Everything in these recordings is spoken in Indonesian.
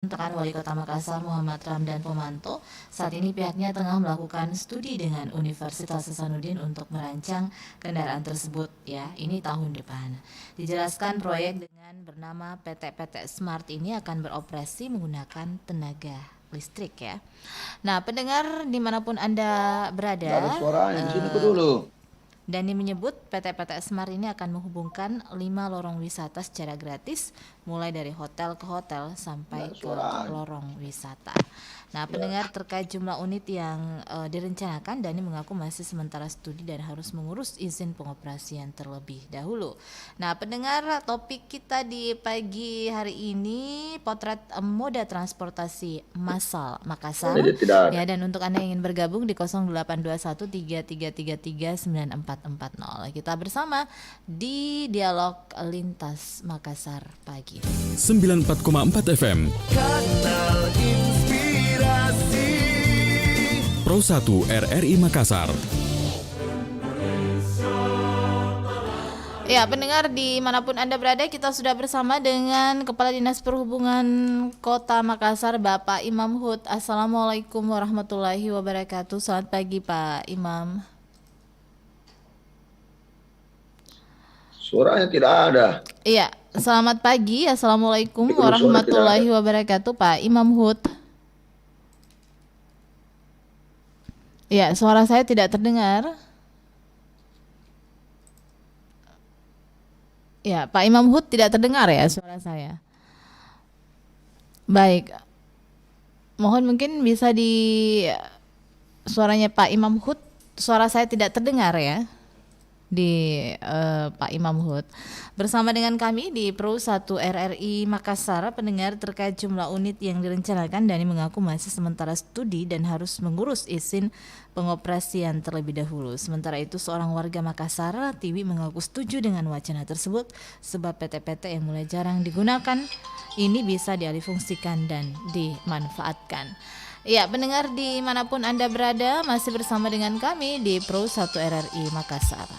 Tekan Wali Kota Makassar Muhammad Ramdan Pomanto, saat ini pihaknya tengah melakukan studi dengan Universitas Hasanuddin untuk merancang kendaraan tersebut ya, ini tahun depan. Dijelaskan proyek dengan bernama PT Smart ini akan beroperasi menggunakan tenaga listrik ya. Nah, pendengar dimanapun Anda Nggak ada berada, suaranya di sini kok eh, dulu. Dani menyebut PT Smart ini akan menghubungkan 5 lorong wisata secara gratis, mulai dari hotel ke hotel Nggak sampai ada ke suaranya. lorong wisata. Nah, Ya. pendengar terkait jumlah unit yang direncanakan, Dani mengaku masih sementara studi dan harus mengurus izin pengoperasian terlebih dahulu. Nah, pendengar, topik kita di pagi hari ini potret moda transportasi massal Makassar. Jadi tidak ada. Ya, dan untuk Anda yang ingin bergabung di 0821 3333 9440. Kita bersama di Dialog Lintas Makassar pagi. 94,4 FM Kanal Inspirasi. Pro 1 RRI Makassar. Ya, pendengar dimanapun Anda berada, kita sudah bersama dengan Kepala Dinas Perhubungan Kota Makassar, Bapak Imam Hud. Assalamualaikum warahmatullahi wabarakatuh. Selamat pagi, Pak Imam. Suaranya tidak ada. Iya, selamat pagi. Assalamualaikum Tapi kalau suara tidak ada. warahmatullahi wabarakatuh, Pak Imam Hud. Ya, suara saya tidak terdengar. Ya, Pak Imam Hud tidak terdengar ya suara saya. Baik, mohon mungkin bisa di suaranya Pak Imam Hud. Suara saya tidak terdengar ya di Pak Imam Hud. Bersama dengan kami di Pro 1 RRI Makassar, pendengar terkait jumlah unit yang direncanakan, Dani mengaku masih sementara studi dan harus mengurus izin pengoperasian terlebih dahulu. Sementara itu seorang warga Makassar, Tiwi, mengaku setuju dengan wacana tersebut sebab PT-PT yang mulai jarang digunakan ini bisa dialihfungsikan dan dimanfaatkan. Ya, pendengar dimanapun Anda berada, masih bersama dengan kami di Pro 1 RRI Makassar.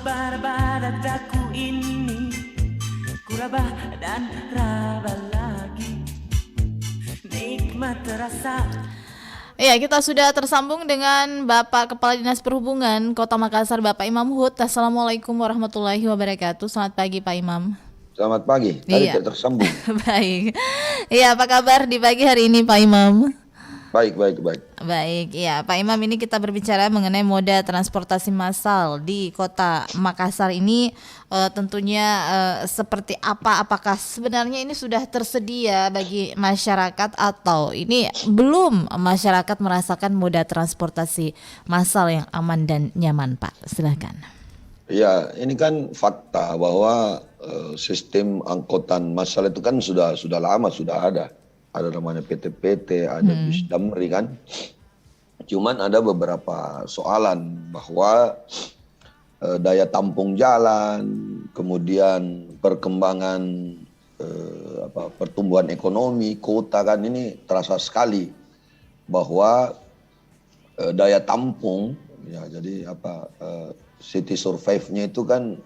Kuraba dadaku ini, kuraba dan raba lagi, nikmat terasa. Ya, kita sudah tersambung dengan Bapak Kepala Dinas Perhubungan Kota Makassar, Bapak Imam Hud. Assalamualaikum warahmatullahi wabarakatuh. Selamat pagi, Pak Imam. Selamat pagi. Tadi Iya, tidak tersambung. baik. Iya, apa kabar di pagi hari ini, Pak Imam? Baik, baik, baik. Baik, ya Pak Imam, ini kita berbicara mengenai moda transportasi massal di Kota Makassar ini, tentunya seperti apa? Apakah sebenarnya ini sudah tersedia bagi masyarakat atau ini belum masyarakat merasakan moda transportasi massal yang aman dan nyaman, Pak? Silakan. Ya, ini kan fakta bahwa sistem angkutan massal itu kan sudah lama sudah ada. Ada namanya PT-PT, ada bis Damri kan. Cuman ada beberapa soalan bahwa daya tampung jalan, kemudian perkembangan pertumbuhan ekonomi kota kan ini terasa sekali bahwa daya tampung ya jadi city survive-nya itu kan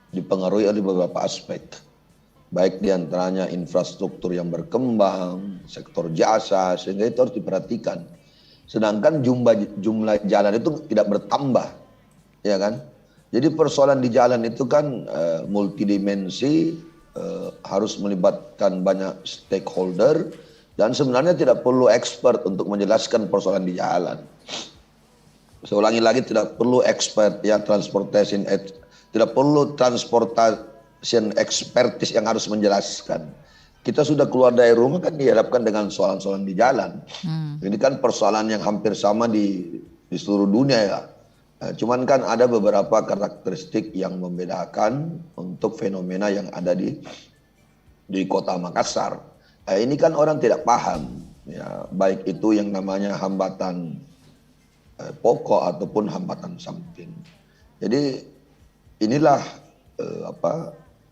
dipengaruhi oleh beberapa aspek. Baik diantaranya infrastruktur yang berkembang, sektor jasa, sehingga itu harus diperhatikan. Sedangkan jumlah jalan itu tidak bertambah, ya kan? Jadi persoalan di jalan itu kan multidimensi, harus melibatkan banyak stakeholder, dan sebenarnya tidak perlu expert untuk menjelaskan persoalan di jalan. Saya ulangi lagi, tidak perlu expert ya tidak perlu transportasi ekspertis yang harus menjelaskan. Kita sudah keluar dari rumah kan dihadapkan dengan soalan-soalan di jalan. Ini kan persoalan yang hampir sama di seluruh dunia ya. Cuman kan ada beberapa karakteristik yang membedakan untuk fenomena yang ada di di Kota Makassar. Ini kan orang tidak paham, ya, baik itu yang namanya hambatan pokok ataupun hambatan samping. Jadi inilah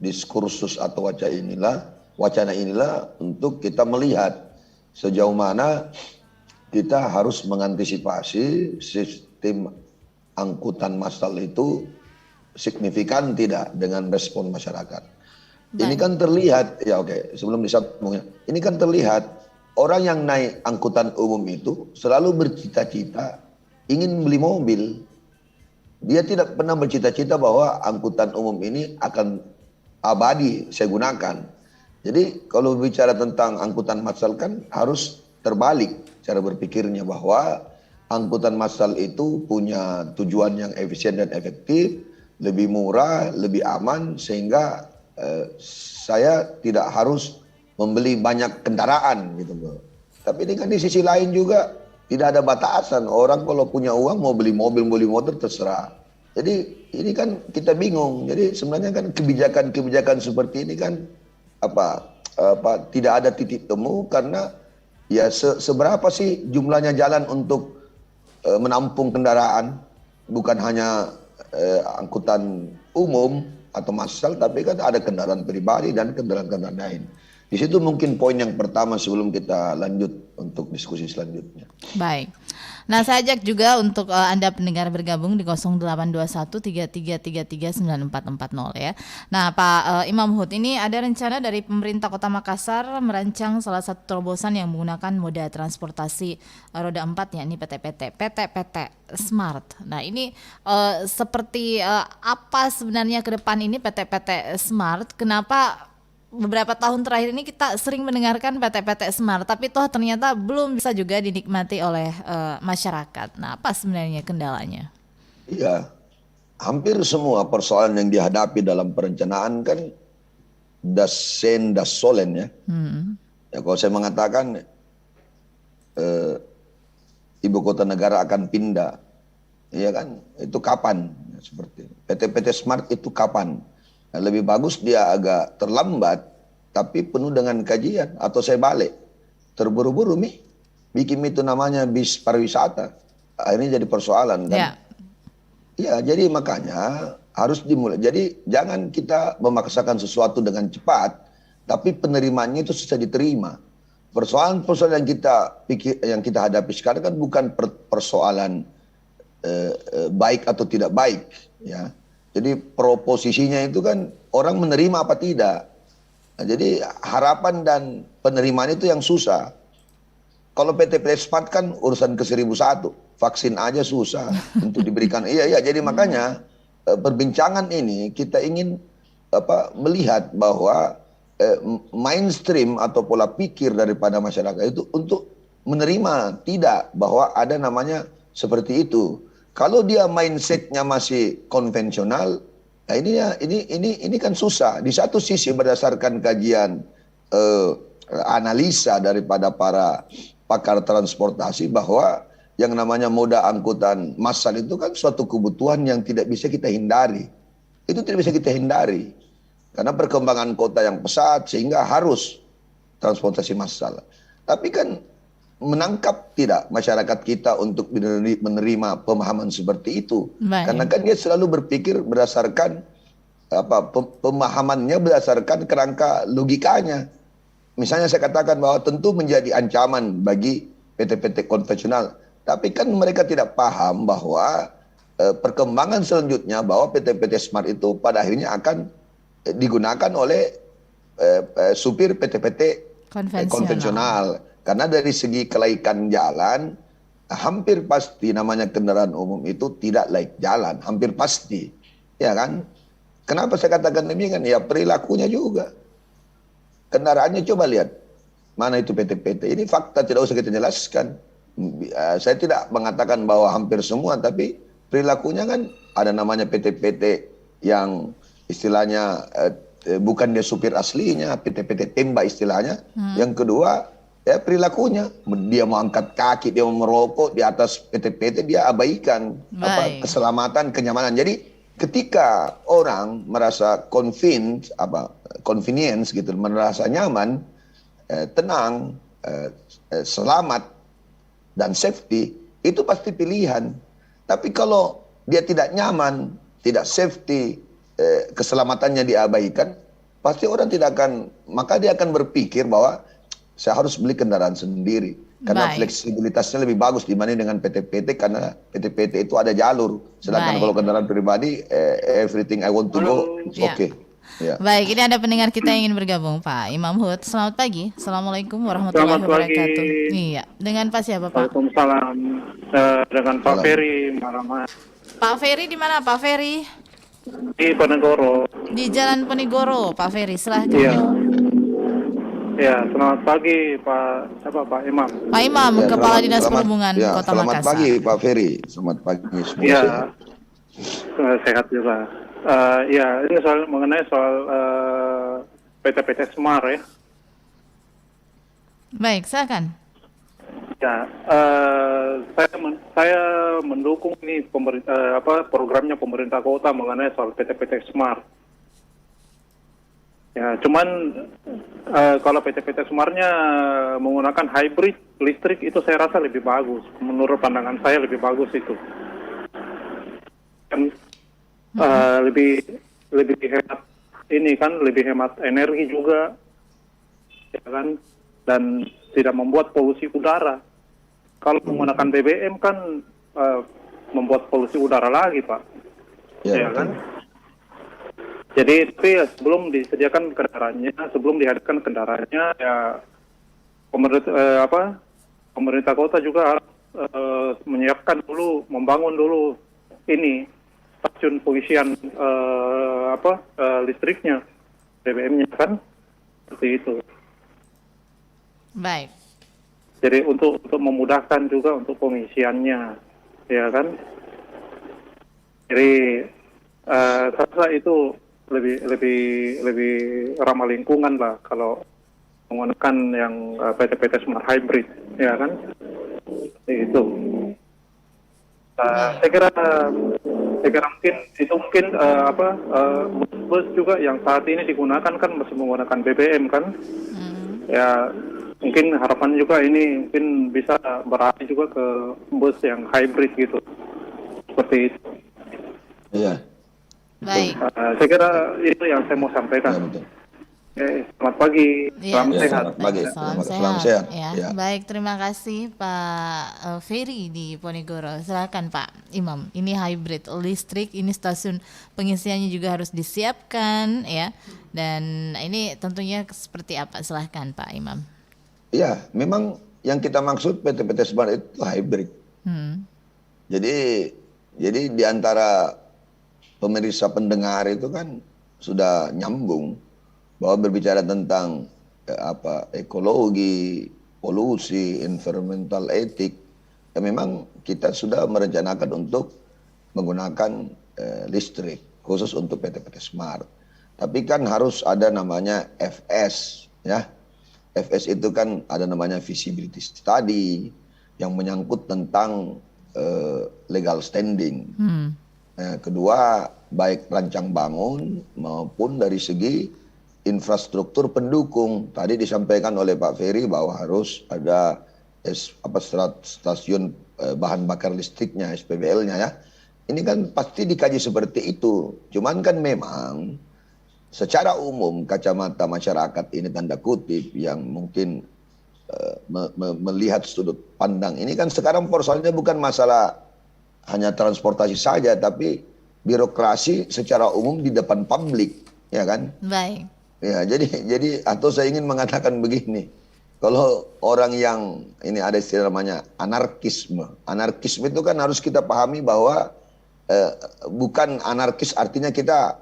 diskursus atau wacana inilah untuk kita melihat sejauh mana kita harus mengantisipasi sistem angkutan massal itu signifikan tidak dengan respon masyarakat. Ini kan terlihat, ya oke, sebelum disambungnya, ini kan terlihat orang yang naik angkutan umum itu selalu bercita-cita ingin beli mobil. Dia tidak pernah bercita-cita bahwa angkutan umum ini akan abadi saya gunakan. Jadi kalau bicara tentang angkutan massal kan harus terbalik cara berpikirnya, bahwa angkutan massal itu punya tujuan yang efisien dan efektif, lebih murah, lebih aman, sehingga saya tidak harus membeli banyak kendaraan gitu loh. Tapi ini kan di sisi lain juga tidak ada batasan. Orang kalau punya uang mau beli mobil, beli motor terserah. Jadi ini kan kita bingung. Jadi sebenarnya kan kebijakan-kebijakan seperti ini kan tidak ada titik temu, karena ya seberapa sih jumlahnya jalan untuk menampung kendaraan, bukan hanya angkutan umum atau massal, tapi kan ada kendaraan pribadi dan kendaraan-kendaraan lain. Di situ mungkin poin yang pertama sebelum kita lanjut untuk diskusi selanjutnya. Baik. Nah, saya ajak juga untuk Anda pendengar bergabung di 082133339440 ya. Nah, Pak Imam Hud, ini ada rencana dari pemerintah Kota Makassar merancang salah satu terobosan yang menggunakan moda transportasi roda 4, yakni PT Smart. Nah, ini seperti apa sebenarnya ke depan ini PT Smart? Kenapa beberapa tahun terakhir ini kita sering mendengarkan PT Smart, tapi toh ternyata belum bisa juga dinikmati oleh masyarakat. Nah, apa sebenarnya kendalanya? Iya, hampir semua persoalan yang dihadapi dalam perencanaan kan das solen ya. Ya, kalau saya mengatakan ibu kota negara akan pindah, ya kan? Itu kapan? Ya, seperti PT Smart itu kapan? Nah, lebih bagus dia agak terlambat, tapi penuh dengan kajian. Atau saya balik, terburu-buru bikin itu namanya bis pariwisata. Akhirnya jadi persoalan kan. Ya, jadi makanya harus dimulai. Jadi jangan kita memaksakan sesuatu dengan cepat, tapi penerimaannya itu susah diterima. Persoalan-persoalan yang kita hadapi sekarang kan bukan persoalan baik atau tidak baik, ya. Jadi proposisinya itu kan orang menerima apa tidak. Nah, jadi harapan dan penerimaan itu yang susah. Kalau PT Smart kan urusan ke-1001, vaksin aja susah untuk diberikan. Iya, jadi makanya perbincangan ini kita ingin melihat bahwa mainstream atau pola pikir daripada masyarakat itu untuk menerima tidak bahwa ada namanya seperti itu. Kalau dia mindsetnya masih konvensional, nah ini kan susah. Di satu sisi berdasarkan kajian analisa daripada para pakar transportasi bahwa yang namanya moda angkutan massal itu kan suatu kebutuhan yang tidak bisa kita hindari. Itu tidak bisa kita hindari karena perkembangan kota yang pesat sehingga harus transportasi massal. Tapi kan menangkap tidak masyarakat kita untuk menerima pemahaman seperti itu. Baik. Karena kan dia selalu berpikir berdasarkan pemahamannya berdasarkan kerangka logikanya. Misalnya saya katakan bahwa tentu menjadi ancaman bagi PT-PT konvensional, tapi kan mereka tidak paham bahwa perkembangan selanjutnya bahwa PT-PT Smart itu pada akhirnya akan digunakan oleh supir PT-PT konvensional. Karena dari segi kelaikan jalan, hampir pasti namanya kendaraan umum itu tidak laik jalan, hampir pasti, ya kan? Kenapa saya katakan demikian? Ya perilakunya juga. Kendaraannya coba lihat, mana itu PT-PT. Ini fakta, tidak usah kita jelaskan. Saya tidak mengatakan bahwa hampir semua, tapi perilakunya kan ada namanya PT-PT yang istilahnya bukan dia supir aslinya, PT-PT tembak istilahnya. Yang kedua, ya perilakunya, dia mau angkat kaki, dia mau merokok di atas PT-PT, dia abaikan keselamatan, kenyamanan. Jadi ketika orang merasa convenience gitu, merasa nyaman, tenang, selamat dan safety, itu pasti pilihan. Tapi kalau dia tidak nyaman, tidak safety, keselamatannya diabaikan, pasti orang tidak akan, maka dia akan berpikir bahwa saya harus beli kendaraan sendiri. Karena Baik. fleksibilitasnya lebih bagus dibanding dengan PT-PT, karena PT-PT itu ada jalur. Sedangkan Baik. kalau kendaraan pribadi, everything I want to go, it's Ya. okay. Ya. Baik, ini ada pendengar kita yang ingin bergabung, Pak Imam Hud. Selamat pagi. Assalamualaikum warahmatullahi Selamat pagi. wabarakatuh. Iya, dengan Pak siapa, Pak? Waalaikumsalam. Dengan Pak Salam. Ferry Maramat Pak Ferry di mana, Pak Ferry? di Ponegoro. Di Jalan Ponegoro, Pak Ferry. Silahkan. Iya. Ya, selamat pagi Pak Imam. Pak Imam, Ya, Kepala selamat- Dinas selamat- Perhubungan ya, Kota selamat Makassar. pagi Pak Ferry, selamat pagi semua. Ya, sehat. sehat juga. Ya, ini mengenai soal PT-PT Smart ya. Baik, silakan. Ya, saya mendukung ini programnya pemerintah kota mengenai soal PT-PT Smart. Ya, cuman kalau PT-PT Smartnya menggunakan hybrid listrik itu saya rasa lebih bagus. Menurut pandangan saya lebih bagus itu. Kan lebih hemat ini kan, lebih hemat energi juga, ya kan, dan tidak membuat polusi udara. Kalau menggunakan BBM kan membuat polusi udara lagi, Pak. Ya, Ya kan? Jadi tapi sebelum disediakan kendaraannya, sebelum dihadirkan kendaraannya, ya pemerintah kota juga harus menyiapkan dulu, membangun dulu ini stasiun pengisian listriknya, BBM-nya kan, seperti itu. Baik. Jadi untuk memudahkan juga untuk pengisiannya, ya kan. Jadi saya rasa itu lebih ramah lingkungan lah kalau menggunakan yang PT-PT Smart Hybrid, ya kan. Itu. Saya kira mungkin bus juga yang saat ini digunakan kan masih menggunakan BBM kan. Ya mungkin harapan juga ini mungkin bisa beralih juga ke bus yang hybrid gitu, seperti itu. Iya. Baik. Saya kira itu yang saya mau Ya, sampaikan. betul. Selamat pagi, Iya. salam Ya, sehat. selamat pagi. Salam Salam sehat. sehat. Ya. Ya. Baik, terima kasih Pak Ferry di Ponegoro. Silakan Pak Imam. Ini hybrid listrik, ini stasiun pengisiannya juga harus disiapkan ya. Dan ini tentunya seperti apa? Silahkan Pak Imam. Iya, memang yang kita maksud PT-PT Smart itu hybrid. Jadi di antara pemirsa pendengar itu kan sudah nyambung bahwa berbicara tentang ekologi, polusi, environmental etik, ya memang kita sudah merencanakan untuk menggunakan listrik khusus untuk PT-PT Smart. Tapi kan harus ada namanya FS, ya. FS itu kan ada namanya feasibility study yang menyangkut tentang legal standing. Kedua, baik rancang bangun maupun dari segi infrastruktur pendukung. Tadi disampaikan oleh Pak Ferry bahwa harus ada stasiun bahan bakar listriknya, SPBL-nya ya. Ini kan pasti dikaji seperti itu. Cuman kan memang secara umum kacamata masyarakat ini tanda kutip yang mungkin melihat sudut pandang ini kan sekarang persoalannya bukan masalah hanya transportasi saja, tapi birokrasi secara umum di depan publik, ya kan? Baik. Ya, jadi atau saya ingin mengatakan begini, kalau orang yang ini ada istilah namanya anarkisme itu kan harus kita pahami bahwa bukan anarkis artinya kita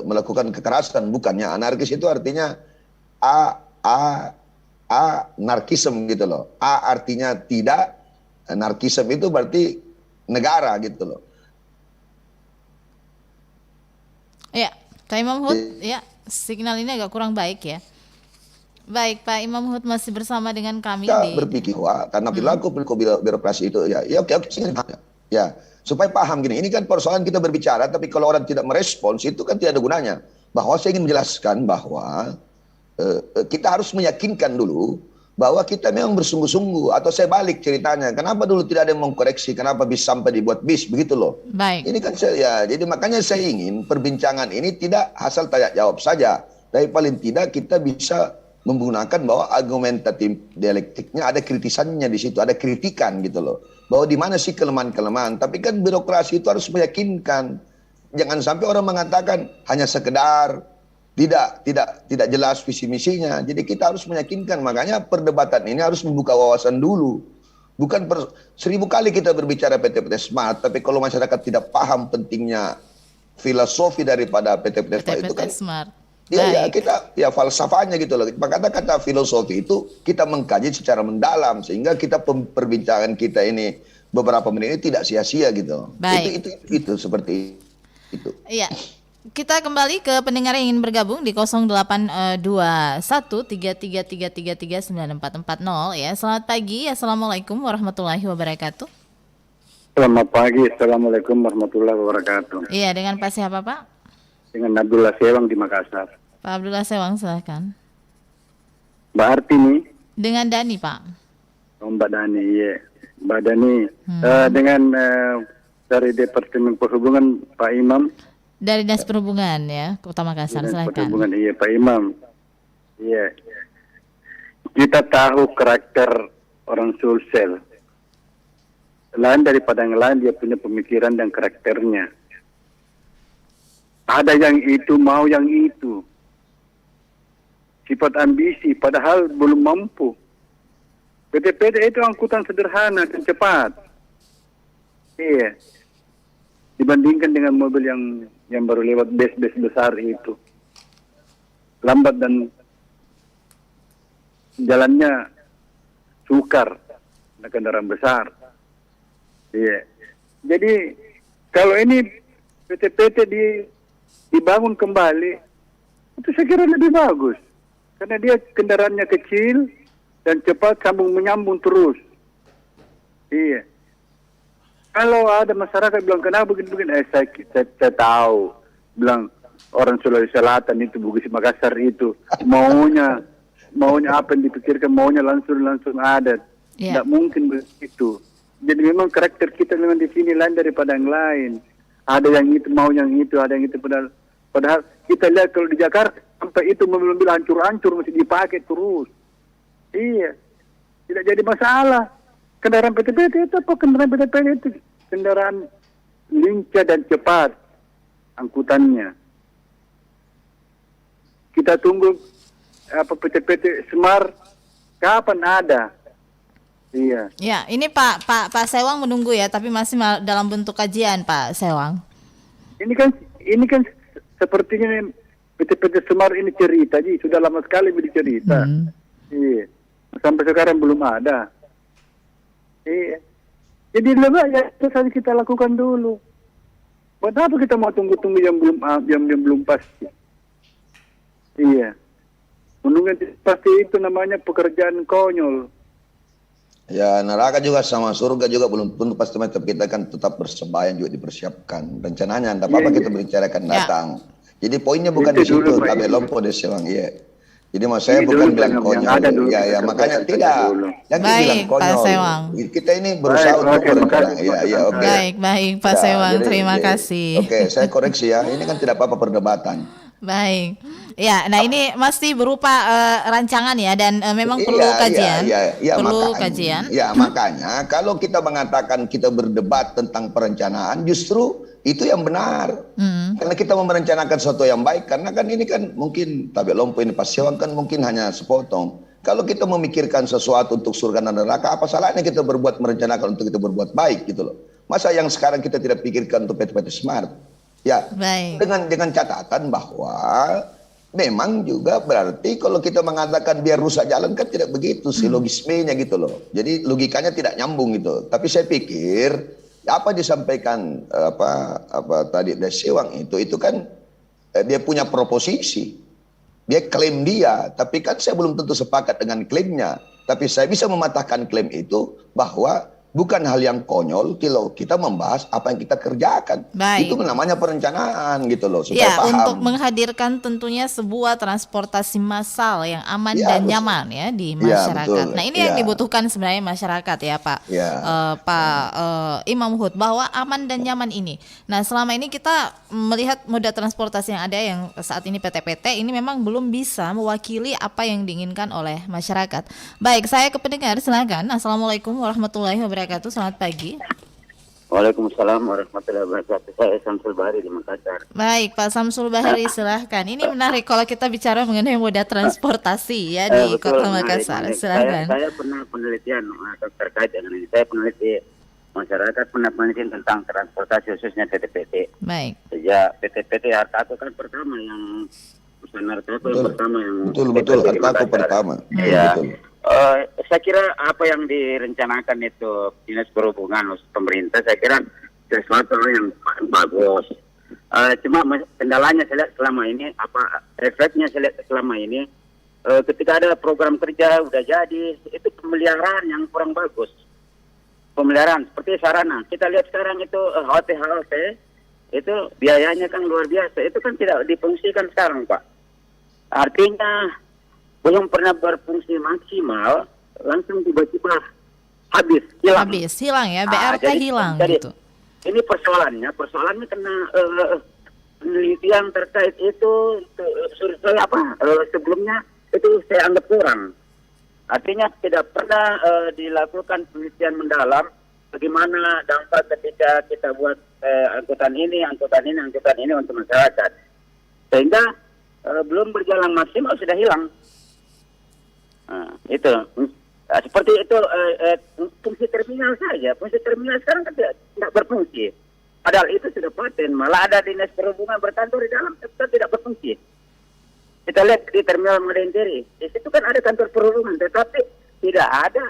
melakukan kekerasan, bukannya anarkis itu artinya anarkisme gitu loh. A artinya tidak, anarkisme itu berarti negara gitu loh. Ya, Pak Imam Hud, ya signal ini agak kurang baik ya. Baik, Pak Imam Hud masih bersama dengan kami Kita di berpikir wah karena perilaku birokrasi itu ya oke Ya, supaya paham gini, ini kan persoalan kita berbicara, tapi kalau orang tidak merespons itu kan tidak ada gunanya. Bahwa saya ingin menjelaskan bahwa kita harus meyakinkan dulu bahwa kita memang bersungguh-sungguh. Atau saya balik ceritanya, kenapa dulu tidak ada yang mengkoreksi, kenapa bis sampai dibuat bis, begitu loh. Baik. Ini kan jadi makanya saya ingin perbincangan ini tidak asal tanya jawab saja, tapi paling tidak kita bisa menggunakan bahwa argumentatif dialektiknya ada kritisannya di situ, ada kritikan gitu loh. Bahwa di mana sih kelemahan-kelemahan, tapi kan birokrasi itu harus meyakinkan. Jangan sampai orang mengatakan hanya sekedar tidak jelas visi misinya. Jadi kita harus meyakinkan, makanya perdebatan ini harus membuka wawasan dulu. Bukan 1000 kali kita berbicara PT-PT Smart, tapi kalau masyarakat tidak paham pentingnya filosofi daripada PT-PT Smart itu kan Smart. ya kita ya falsafahnya gitu loh. Maka kata filosofi itu kita mengkaji secara mendalam sehingga kita perbincangan kita ini beberapa menit ini tidak sia-sia gitu. Baik. Itu seperti itu. Iya. Kita kembali ke pendengar yang ingin bergabung di 082133333440 ya. Selamat pagi. Assalamualaikum warahmatullahi wabarakatuh. Selamat pagi. Assalamualaikum warahmatullahi wabarakatuh. Iya, dengan Pak siapa, Pak? Dengan Abdullah Sewang di Makassar. Pak Abdullah Sewang, silakan. Mbak Artini. Dengan Dani, Pak. Oh, Mbak Dani, iya. Mbak Dani, dengan dari Departemen Perhubungan Pak Imam. Dari Dinas Perhubungan ya, Kota Makassar, Dinas silakan. Perhubungan, iya Pak Imam. Iya. Kita tahu karakter orang Sulsel. Lain daripada yang lain, dia punya pemikiran dan karakternya. Ada yang itu, mau yang itu. Sifat ambisi, padahal belum mampu. PT-PT itu angkutan sederhana dan cepat. Iya. Dibandingkan dengan mobil yang baru lewat bus-bus besar itu. Lambat dan jalannya sukar. Ada kendaraan besar. Iya. Jadi kalau ini PT-PT dibangun kembali, itu saya kira lebih bagus. Karena dia kendaraannya kecil dan cepat sambung menyambung terus. Iya. Kalau ada masyarakat bilang kenapa begini-begini, saya tahu. Bilang orang Sulawesi Selatan itu, Bugis Makassar itu maunya apa yang dipikirkan, maunya langsung ada. Yeah. Tidak mungkin begitu. Jadi memang karakter kita memang di sini lain daripada yang lain. Ada yang itu mau yang itu, ada yang itu padahal kita lihat kalau di Jakarta sampai itu mobil-mobil hancur-hancur masih dipakai terus. Iya, tidak jadi masalah. Kendaraan PT-PT itu apa? Kendaraan PT-PT itu kendaraan lincah dan cepat angkutannya. Kita tunggu PT-PT Smart kapan ada? Iya. Ya, ini Pak Sewang menunggu ya, tapi masih dalam bentuk kajian Pak Sewang. Ini kan sepertinya PT-PT Smart ini cerita, ji sudah lama sekali bercerita. Iya. Sampai sekarang belum ada. Iya. Jadi lebih ya itu saja kita lakukan dulu. Buat apa kita mau tunggu-tunggu yang belum pasti? Iya. Menunggu pasti itu namanya pekerjaan konyol. Ya, neraka juga sama surga juga belum tentu pasti, tapi kita kan tetap bersembahyang juga dipersiapkan rencananya. Tidak apa-apa kita berbicarakan datang. Jadi poinnya bukan di situ, tapi lompo deh Sewang. Iya. Jadi mas saya bukan bilang konyol. Ya, makanya tidak. Yang bilang konyol. Pak Sewang. Kita ini berusaha untuk berencana. Iya, oke. Baik Pak Sewang, terima kasih. Oke, saya koreksi ya. Ini kan tidak apa-apa perdebatan. Baik. Ya, nah ini masih berupa rancangan ya, dan memang perlu kajian. Perlu kajian. Ya, makanya kalau kita mengatakan kita berdebat tentang perencanaan, justru itu yang benar. Karena kita mau merencanakan sesuatu yang baik, karena kan ini kan mungkin Tabek Lompo ini Pak Sewang kan mungkin hanya sepotong. Kalau kita memikirkan sesuatu untuk surga dan neraka, apa salahnya kita merencanakan untuk kita berbuat baik gitu loh. Masa yang sekarang kita tidak pikirkan untuk PT-PT Smart? Ya, baik. Dengan catatan bahwa memang juga berarti kalau kita mengatakan biar rusak jalan kan tidak begitu sih logismenya gitu loh. Jadi logikanya tidak nyambung gitu. Tapi saya pikir apa disampaikan apa tadi dari Sewang itu kan dia punya proposisi. Dia klaim dia, tapi kan saya belum tentu sepakat dengan klaimnya. Tapi saya bisa mematahkan klaim itu bahwa bukan hal yang konyol kalau kita membahas apa yang kita kerjakan. Baik. Itu namanya perencanaan gitu loh, supaya Ya, paham. untuk menghadirkan tentunya sebuah transportasi massal yang aman Ya, dan betul. nyaman ya di Ya, masyarakat. betul. Nah, ini yang Ya. dibutuhkan sebenarnya masyarakat ya, Pak. Ya. Imam Hud, bahwa aman dan nyaman ini. Nah, selama ini kita melihat moda transportasi yang ada yang saat ini PT-PT ini memang belum bisa mewakili apa yang diinginkan oleh masyarakat. Baik, saya ke pendengar, silakan. Assalamualaikum warahmatullahi wabarakatuh. Selamat pagi. Waalaikumsalam warahmatullahi wabarakatuh. Saya Samsul Bahari di Makassar. Baik, Pak Samsul Bahari, silahkan. Ini menarik kalau kita bicara mengenai moda transportasi ya di Betul, Kota menarik, Makassar. menarik. Silahkan. Saya pernah penelitian terkait dengan ini. Saya peneliti masyarakat, pernah penelitian tentang transportasi khususnya PT-PT. Baik. Sejak PT-PT Hartaku kan pertama yang perusahaan Hartaku yang pertama yang Betul, PT di Hartaku Makassar. pertama. Ya. Betul. Saya kira apa yang direncanakan itu Dinas Perhubungan pemerintah, saya kira sesuatu yang bagus. Cuma kendalanya saya lihat selama ini, efeknya saya lihat selama ini, ketika ada program kerja udah jadi, itu pemeliharaan yang kurang bagus. Pemeliharaan seperti sarana. Kita lihat sekarang itu halte itu biayanya kan luar biasa. Itu kan tidak difungsikan sekarang, Pak. Artinya belum pernah berfungsi maksimal, langsung tiba-tiba hilang. Habis, hilang ya, BRT Jadi- hilang jadi gitu. Ini persoalannya karena penelitian terkait itu survei sebelumnya itu saya anggap kurang. Artinya tidak pernah dilakukan penelitian mendalam bagaimana dampak ketika kita buat angkutan ini untuk masyarakat. Sehingga belum berjalan maksimal sudah hilang. Itu seperti itu fungsi terminal saja. Fungsi terminal sekarang kan tidak berfungsi. Padahal itu sudah paten. Malah ada dinas perhubungan berkantor di dalam, tetap tidak berfungsi. Kita lihat di terminal Madentiri, di situ kan ada kantor perhubungan, tetapi tidak ada.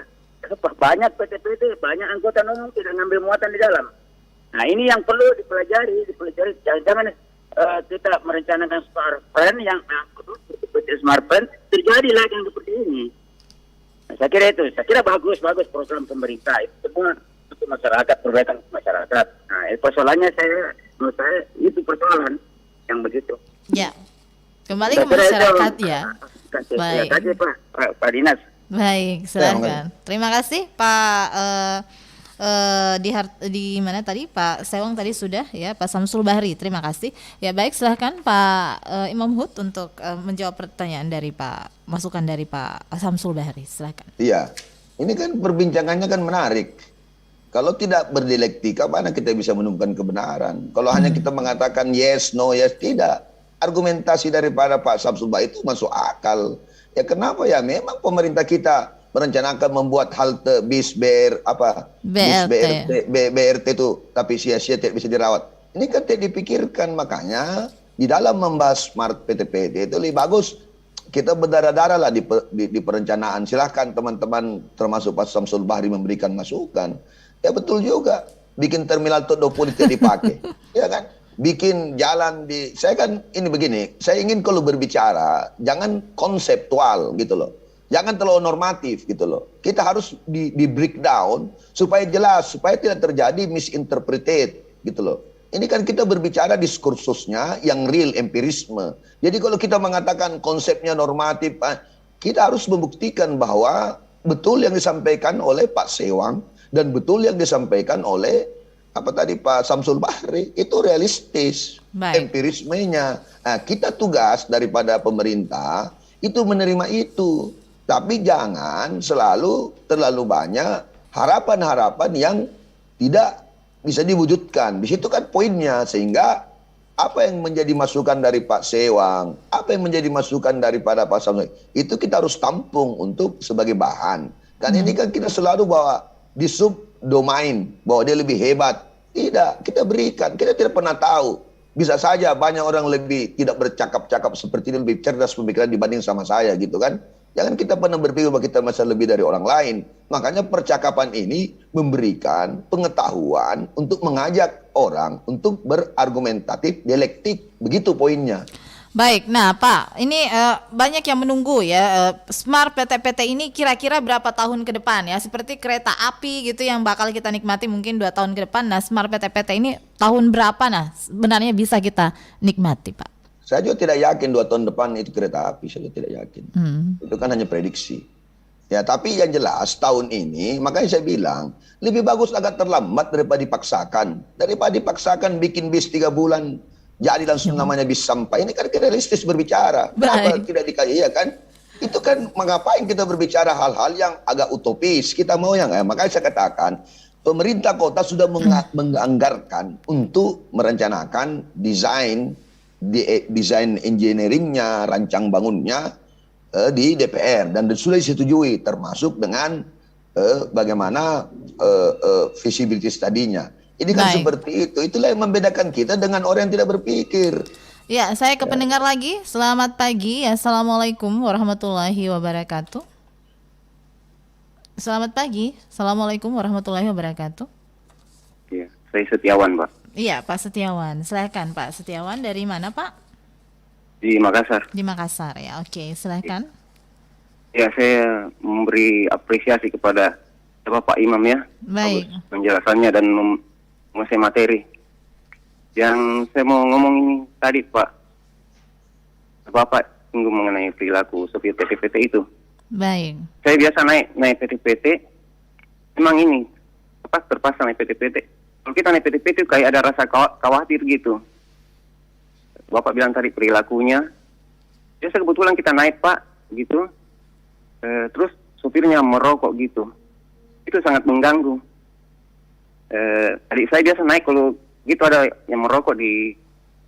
Banyak PT-PT, banyak angkutan umum tidak ngambil muatan di dalam. Nah, ini yang perlu dipelajari. Jangan kita merencanakan smart plan yang smart plan terjadi lagi yang seperti ini. Nah, saya kira itu. Saya kira bagus program pemerintah itu semua untuk masyarakat, perbaikan masyarakat. Nah, persoalannya menurut saya itu persoalan yang begitu. Ya. Kembali ke Saya kira itu, masyarakat ya. Terima kasih Pak Dinas. Baik, silakan. Terima kasih Pak di mana tadi Pak Sewang tadi sudah ya, Pak Samsul Bahri. Terima kasih. Ya baik, silahkan Pak Imam Hud untuk menjawab pertanyaan dari masukan dari Pak Samsul Bahri. Silahkan. Iya, ini kan perbincangannya kan menarik. Kalau tidak berdialektika, mana kita bisa menemukan kebenaran? Kalau hanya kita mengatakan yes, no, yes, tidak. Argumentasi daripada Pak Samsul Bahri itu masuk akal. Ya kenapa ya? Memang pemerintah kita merencanakan membuat halte bis BRT itu, tapi sia-sia tidak bisa dirawat. Ini kan tidak dipikirkan, makanya di dalam membahas smart PT-PT itu lebih bagus kita berdarah-darah lah di perencanaan. Silahkan teman-teman termasuk Pak Samsul Bahri memberikan masukan. Ya betul juga, bikin terminal Todopo tidak dipakai, ya kan? Bikin jalan saya kan ini begini, saya ingin kalau berbicara jangan konseptual gitu loh, jangan terlalu normatif gitu loh. Kita harus di breakdown supaya jelas, supaya tidak terjadi misinterpreted gitu loh. Ini kan kita berbicara diskursusnya yang real, empirisme. Jadi kalau kita mengatakan konsepnya normatif, kita harus membuktikan bahwa betul yang disampaikan oleh Pak Sewang dan betul yang disampaikan oleh Pak Samsul Bahri itu realistis. Baik. Empirismenya. Nah, kita tugas daripada pemerintah itu menerima itu. Tapi jangan terlalu banyak harapan-harapan yang tidak bisa diwujudkan. Di situ kan poinnya, sehingga apa yang menjadi masukan dari Pak Sewang, apa yang menjadi masukan daripada Pak Samsul, itu kita harus tampung untuk sebagai bahan. Karena ini kan kita selalu bawa di subdomain, bahwa dia lebih hebat. Tidak, kita berikan. Kita tidak pernah tahu. Bisa saja banyak orang lebih tidak bercakap-cakap seperti ini, lebih cerdas pemikiran dibanding sama saya gitu kan. Jangan kita pernah berpikir bahwa kita masih lebih dari orang lain. Makanya percakapan ini memberikan pengetahuan untuk mengajak orang untuk berargumentatif, dialektik. Begitu poinnya. Baik, nah Pak, ini banyak yang menunggu ya Smart PT-PT ini kira-kira berapa tahun ke depan ya? Seperti kereta api gitu yang bakal kita nikmati mungkin 2 tahun ke depan. Nah, Smart PT-PT ini tahun berapa nah sebenarnya bisa kita nikmati, Pak? Saya juga tidak yakin 2 tahun depan itu kereta api, saya juga tidak yakin. Itu kan hanya prediksi. Ya, tapi yang jelas tahun ini, makanya saya bilang, lebih bagus agak terlambat daripada dipaksakan. Daripada dipaksakan bikin bis 3 bulan, jadi langsung namanya bis sampai. Ini kan realistis berbicara. Kenapa tidak dikaji, ya kan? Itu kan mengapain kita berbicara hal-hal yang agak utopis. Kita mau yang, makanya saya katakan, pemerintah kota sudah menganggarkan untuk merencanakan desain engineeringnya, rancang bangunnya di DPR dan sudah disetujui termasuk dengan bagaimana visibilitas tadinya. Ini kan seperti itu. Itulah yang membedakan kita dengan orang yang tidak berpikir. Ya, saya ke pendengar lagi. Selamat pagi. Assalamualaikum warahmatullahi wabarakatuh. Selamat pagi. Assalamualaikum warahmatullahi wabarakatuh. Iya, saya Setiawan, Pak. Iya, Pak Setiawan. Silakan Pak Setiawan, dari mana, Pak? Di Makassar. Di Makassar ya. Oke, silakan. Ya, saya memberi apresiasi kepada Bapak Imam ya. Baik. Bagus penjelasannya dan menguasai materi. Yang saya mau ngomong ini tadi, Pak. Bapak singgung mengenai perilaku sopir PT-PT itu. Baik. Saya biasa naik PT-PT. Memang ini terpaksa naik PT-PT. Kalau kita naik PT-PT kayak ada rasa khawatir gitu. Bapak bilang tadi perilakunya. Biasa kebetulan kita naik, Pak, gitu. Terus supirnya merokok gitu. Itu sangat mengganggu. Adik saya biasa naik kalau gitu ada yang merokok di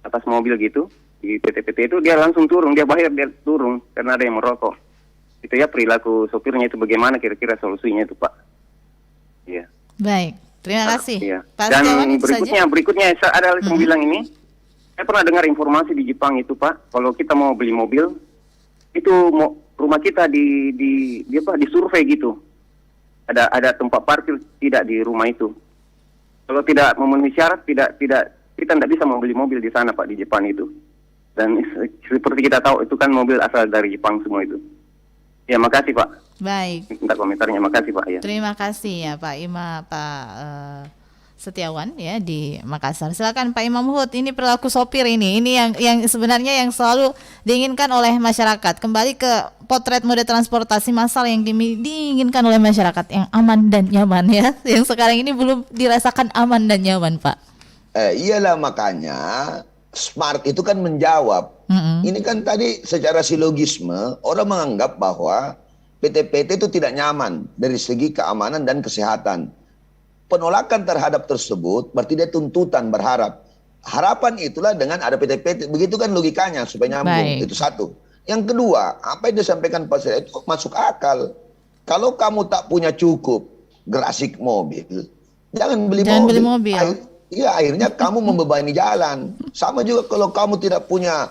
atas mobil gitu. Di PT-PT itu dia langsung turun, dia bayar dia turun karena ada yang merokok. Itu ya perilaku sopirnya itu bagaimana kira-kira solusinya itu, Pak. Iya. Baik, terima kasih. Iya. Pak Dan Setiawan, berikutnya ada yang bilang ini. Saya pernah dengar informasi di Jepang itu, Pak. Kalau kita mau beli mobil, itu rumah kita di survei gitu. Ada tempat parkir tidak di rumah itu. Kalau tidak memenuhi syarat, kita tidak bisa membeli mobil di sana, Pak, di Jepang itu. Dan seperti kita tahu itu kan mobil asal dari Jepang semua itu. Ya, makasih, Pak. baik. Minta komentarnya, makasih, Pak. Ya. Terima kasih ya Pak Setiawan ya di Makassar. Silakan Pak Imam Hud. Ini perilaku sopir ini yang sebenarnya yang selalu diinginkan oleh masyarakat. Kembali ke potret mode transportasi massal yang diinginkan oleh masyarakat yang aman dan nyaman ya. Yang sekarang ini belum dirasakan aman dan nyaman, Pak. Iyalah makanya Smart itu kan menjawab. Ini kan tadi secara silogisme orang menganggap bahwa PT-PT itu tidak nyaman dari segi keamanan dan kesehatan. Penolakan terhadap tersebut berarti dia tuntutan berharap. Harapan itulah dengan ada PT-PT. Begitu kan logikanya supaya nyambung. Itu satu. Yang kedua, apa yang disampaikan Pak Setiawan itu masuk akal. Kalau kamu tak punya cukup gerasik mobil, jangan beli mobil. Akhirnya kamu membebani jalan. Sama juga kalau kamu tidak punya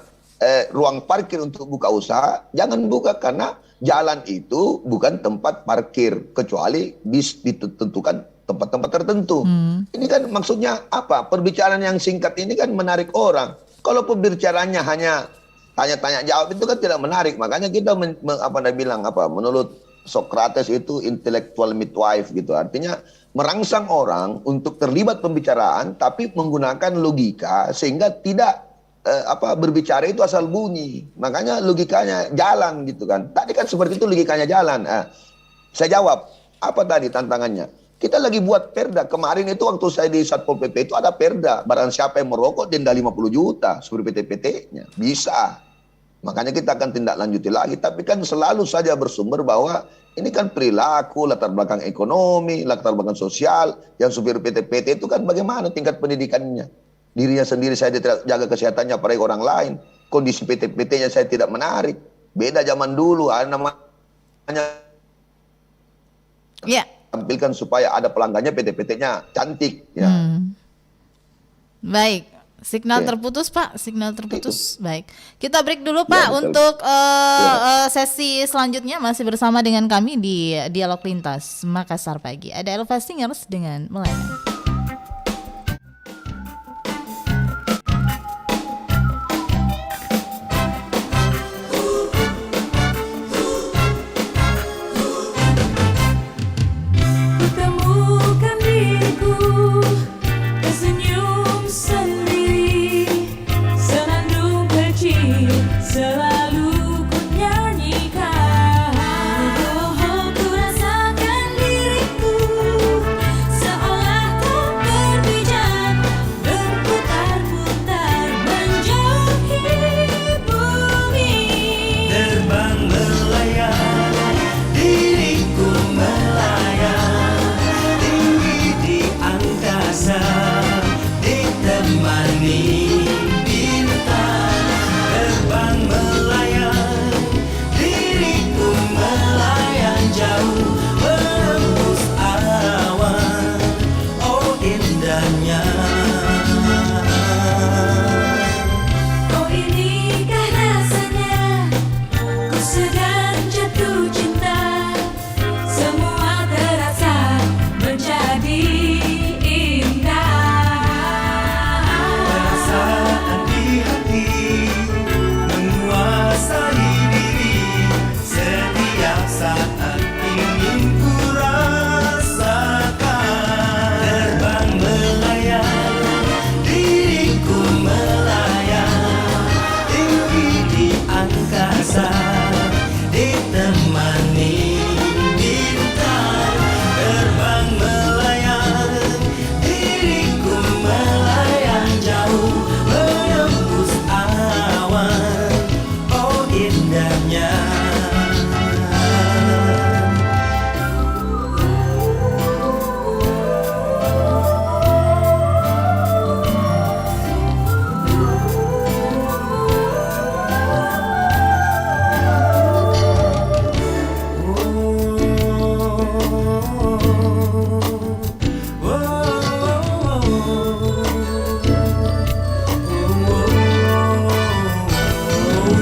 ruang parkir untuk buka usaha, jangan buka karena jalan itu bukan tempat parkir kecuali ditentukan tempat-tempat tertentu. Ini kan maksudnya apa? Perbicaraan yang singkat ini kan menarik orang. Kalau pembicaraannya hanya tanya-tanya jawab itu kan tidak menarik. Makanya kita menurut Socrates itu intellectual midwife gitu. Artinya merangsang orang untuk terlibat pembicaraan tapi menggunakan logika sehingga tidak berbicara itu asal bunyi. Makanya logikanya jalan gitu kan. Tadi kan seperti itu logikanya jalan. Saya jawab, apa tadi tantangannya? Kita lagi buat perda. Kemarin itu waktu saya di Satpol PP itu ada perda. Barang siapa yang merokok denda 50 juta seperti PT-PT-nya. Bisa. Makanya kita akan tindak lanjuti lagi. Tapi kan selalu saja bersumber bahwa ini kan perilaku, latar belakang ekonomi, latar belakang sosial. Yang supir PT-PT itu kan bagaimana tingkat pendidikannya. Dirinya sendiri saya tidak jaga kesehatannya apalagi orang lain. Kondisi PT-PT-nya saya tidak menarik. Beda zaman dulu. Ada namanya tampilkan supaya ada pelanggannya PT-PT-nya cantik. Ya. Baik. Signal terputus, Pak. Signal terputus. Baik. Kita break dulu, Pak, untuk sesi selanjutnya masih bersama dengan kami di Dialog Lintas Makassar Pagi. Ada Elva Singers dengan Melayang.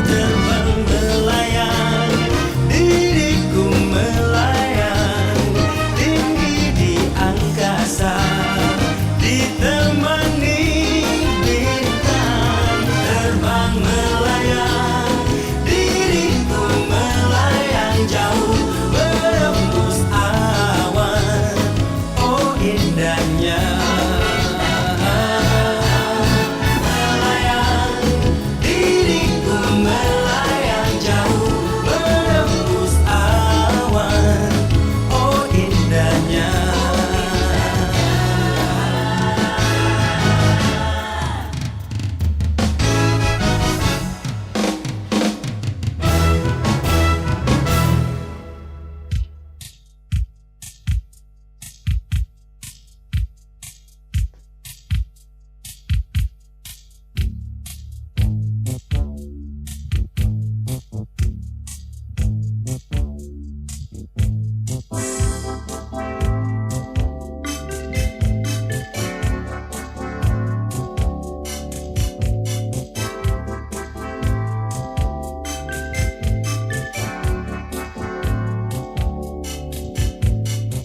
Terbang melayang, diriku melayang tinggi di angkasa, ditemani bintang. Terbang melayang, diriku melayang jauh berembus awan. Oh indahnya melayang, diriku melayang jauh berembus awan. Oh indahnya.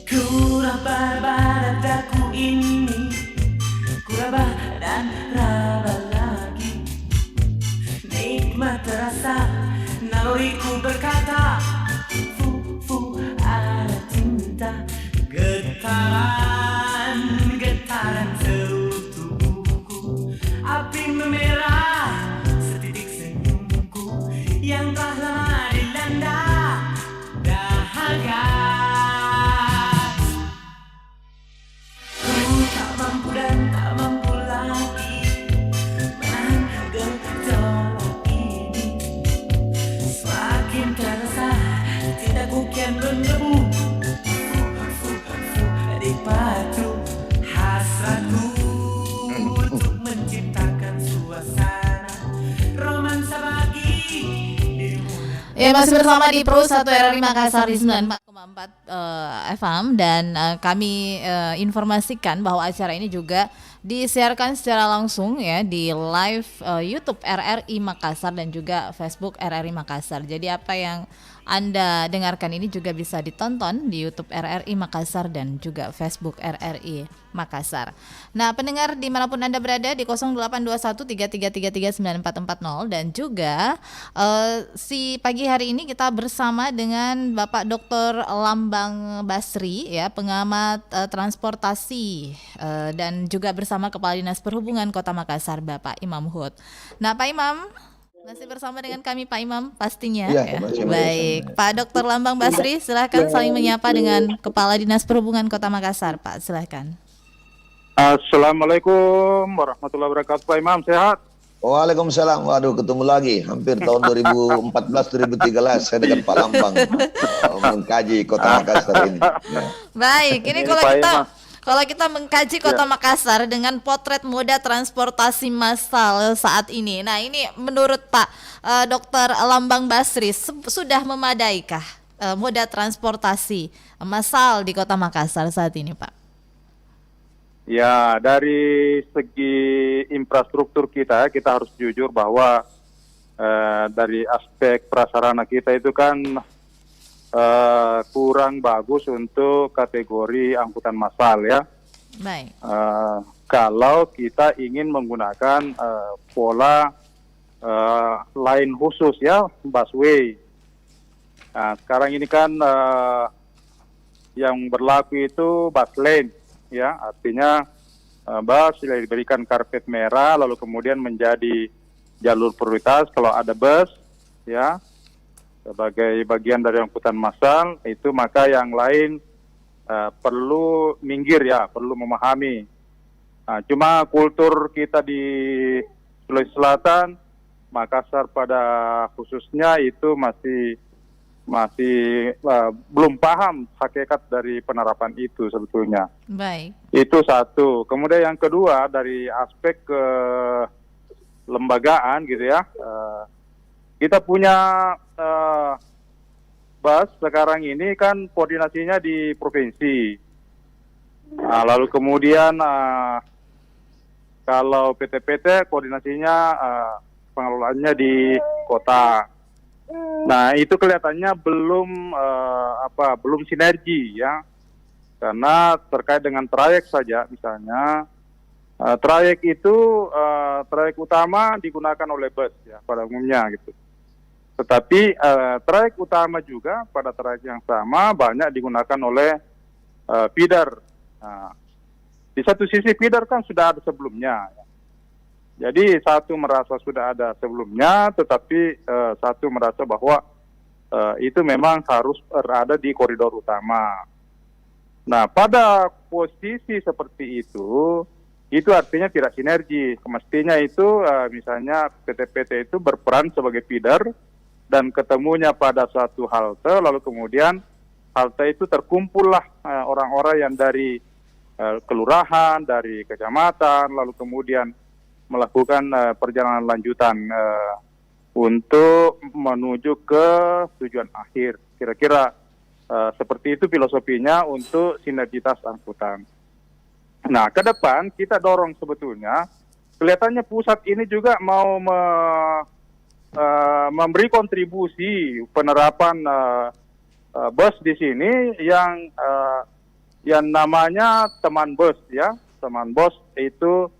Kuraba dadaku ini, kuraba dan raba lagi. Nikmat terasa, naluriku berkata, fu ada cinta. Getaran, getaran seluruh tubuhku, api memerah setitik senyumku yang telah lama dilanda dahaga. Ku tak mampu dan tak mampu lagi menahan gejolak ini. Semakin terasa cintaku kian mendebu, di patu hasratku untuk menciptakan suasana romansa bagi dirimu. Ya, masih bersama di Pro 1 RRI Makassar di 94,4 FM dan kami informasikan bahwa acara ini juga disiarkan secara langsung ya di live YouTube RRI Makassar dan juga Facebook RRI Makassar. Jadi apa yang Anda dengarkan ini juga bisa ditonton di YouTube RRI Makassar dan juga Facebook RRI Makassar. Nah, pendengar dimanapun Anda berada di 082133339440 dan juga si pagi hari ini kita bersama dengan Bapak Dr. Lambang Basri ya, pengamat transportasi dan juga bersama Kepala Dinas Perhubungan Kota Makassar Bapak Imam Hud. Nah, Pak Imam masih bersama dengan kami Pak Imam pastinya Iya, ya. masih Baik, Pak Dr. Lambang Basri silahkan saling menyapa dengan Kepala Dinas Perhubungan Kota Makassar, Pak, silahkan. Assalamualaikum warahmatullahi wabarakatuh. Pak Imam, sehat? Waalaikumsalam. Waduh, ketemu lagi. Hampir tahun 2014-2013 saya dengan Pak Lambang mengkaji Kota Makassar ini. Ya. Baik, ini Ini kalau Pak kita Imam. kalau kita mengkaji Kota Makassar dengan potret moda transportasi massal saat ini. Nah, ini menurut Pak Dr. Lambang Basri sudah memadaikah moda transportasi massal di Kota Makassar saat ini, Pak? Ya, dari segi infrastruktur kita harus jujur bahwa dari aspek prasarana kita itu kan kurang bagus untuk kategori angkutan massal ya. Baik. Kalau kita ingin menggunakan pola lain khusus ya, busway. Nah, sekarang ini kan yang berlaku itu bus lane. Ya, artinya bus diberikan karpet merah lalu kemudian menjadi jalur prioritas kalau ada bus ya sebagai bagian dari angkutan massal itu, maka yang lain perlu minggir ya, perlu memahami. Nah, cuma kultur kita di Sulawesi Selatan, Makassar pada khususnya itu masih belum paham hakikat dari penerapan itu sebetulnya. Baik. Itu satu. Kemudian yang kedua dari aspek kelembagaan gitu ya, kita punya bus sekarang ini kan koordinasinya di provinsi. Nah, lalu kemudian kalau PT-PT koordinasinya pengelolaannya di kota. Nah, itu kelihatannya belum sinergi ya. Karena terkait dengan trayek saja misalnya, trayek itu trayek utama digunakan oleh bus ya pada umumnya gitu. Tetapi trayek utama juga pada trayek yang sama banyak digunakan oleh feeder. Nah, di satu sisi feeder kan sudah ada sebelumnya. Jadi satu merasa sudah ada sebelumnya, tetapi satu merasa bahwa itu memang harus berada di koridor utama. Nah, pada posisi seperti itu artinya tidak sinergi. Mestinya itu misalnya PT-PT itu berperan sebagai feeder dan ketemunya pada satu halte, lalu kemudian halte itu terkumpullah orang-orang yang dari kelurahan, dari kecamatan, lalu kemudian melakukan perjalanan lanjutan untuk menuju ke tujuan akhir. Kira-kira seperti itu filosofinya untuk sinergitas angkutan. Nah, ke depan kita dorong sebetulnya, kelihatannya pusat ini juga mau memberi kontribusi penerapan bus di sini yang namanya teman bus ya. Teman bus itu